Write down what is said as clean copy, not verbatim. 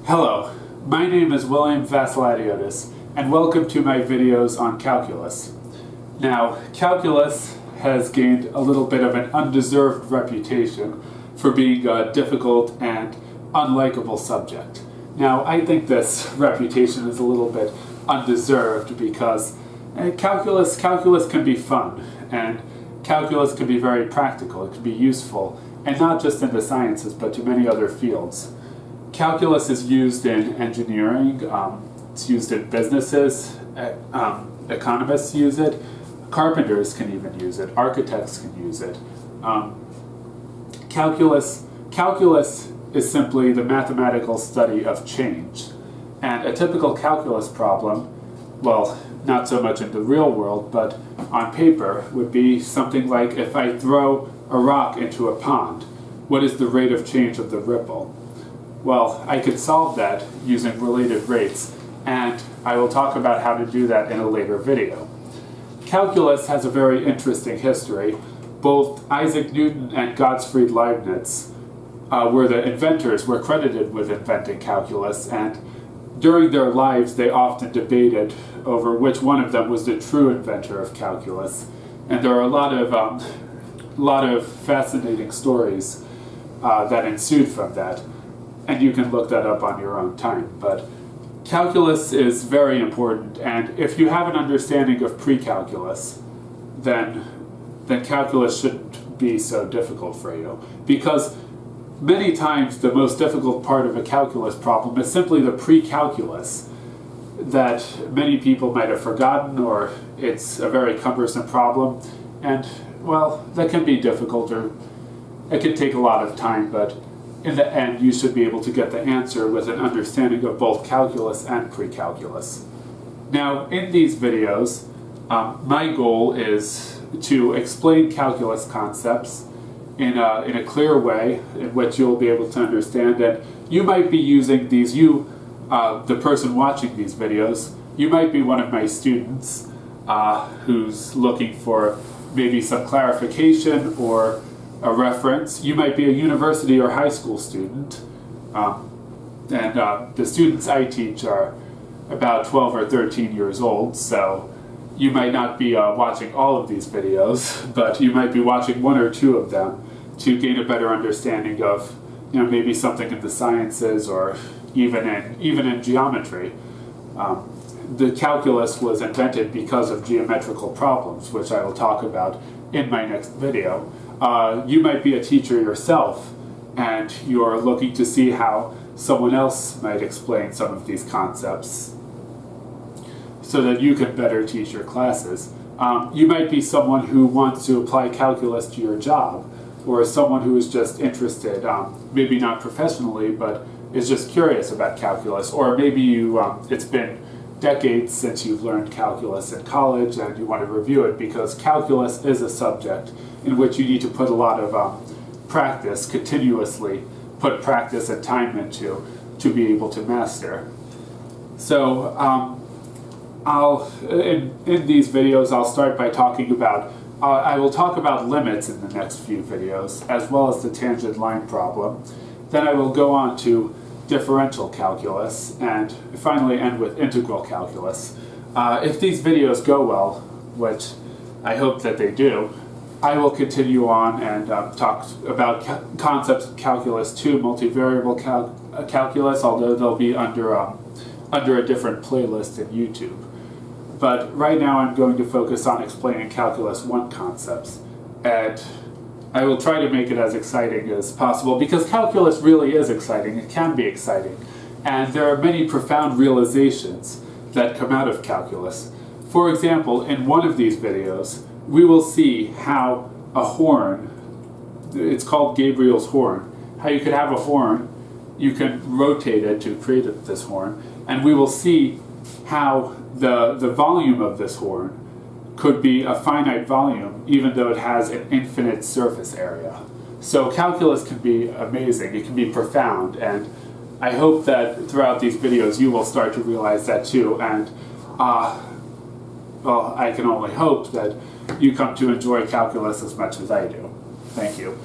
Hello, my name is William Vasilidiotis, and welcome to my videos on calculus. Now, calculus has gained a little bit of an undeserved reputation for being a difficult and unlikable subject. Now, I think this reputation is a little bit undeserved because calculus can be fun, and calculus can be very practical, it can be useful, and not just in the sciences, but to many other fields. Calculus is used in engineering, it's used in businesses, economists use it, carpenters can even use it, architects can use it. Calculus is simply the mathematical study of change. And a typical calculus problem, well, not so much in the real world, but on paper, would be something like if I throw a rock into a pond, what is the rate of change of the ripple? Well, I could solve that using related rates, and I will talk about how to do that in a later video. Calculus has a very interesting history. Both Isaac Newton and Gottfried Leibniz were credited with inventing calculus, and during their lives they often debated over which one of them was the true inventor of calculus. And there are a lot of fascinating stories that ensued from that. And you can look that up on your own time. But calculus is very important, and if you have an understanding of pre-calculus, then calculus shouldn't be so difficult for you. Because many times the most difficult part of a calculus problem is simply the pre-calculus that many people might have forgotten, or it's a very cumbersome problem. And, well, that can be difficult, or it can take a lot of time, but in the end, you should be able to get the answer with an understanding of both calculus and pre-calculus. Now, in these videos, my goal is to explain calculus concepts in a clear way in which you'll be able to understand. And you might be using these, the person watching these videos, you might be one of my students who's looking for maybe some clarification or a reference. You might be a university or high school student, and the students I teach are about 12 or 13 years old, so you might not be watching all of these videos, but you might be watching one or two of them to gain a better understanding of, maybe something in the sciences or even in geometry. The calculus was invented because of geometrical problems, which I will talk about in my next video. You might be a teacher yourself, and you're looking to see how someone else might explain some of these concepts so that you can better teach your classes. You might be someone who wants to apply calculus to your job, or someone who is just interested, maybe not professionally, but is just curious about calculus, or maybe it's been decades since you've learned calculus in college and you want to review it, because calculus is a subject in which you need to put a lot of practice, continuously put practice and time into to be able to master. So in these videos I'll start by talking about, I will talk about limits in the next few videos, as well as the tangent line problem. Then I will go on to differential calculus, and finally end with integral calculus. If these videos go well, which I hope that they do, I will continue on and talk about concepts of calculus 2, multivariable calculus, although they'll be under a different playlist in YouTube. But right now I'm going to focus on explaining calculus 1 concepts, and I will try to make it as exciting as possible, because calculus really is exciting, it can be exciting, and there are many profound realizations that come out of calculus. For example, in one of these videos, we will see how a horn, it's called Gabriel's horn, how you could have a horn, you can rotate it to create this horn, and we will see how the volume of this horn could be a finite volume, even though it has an infinite surface area. So calculus can be amazing, it can be profound, and I hope that throughout these videos you will start to realize that too, and well, I can only hope that you come to enjoy calculus as much as I do. Thank you.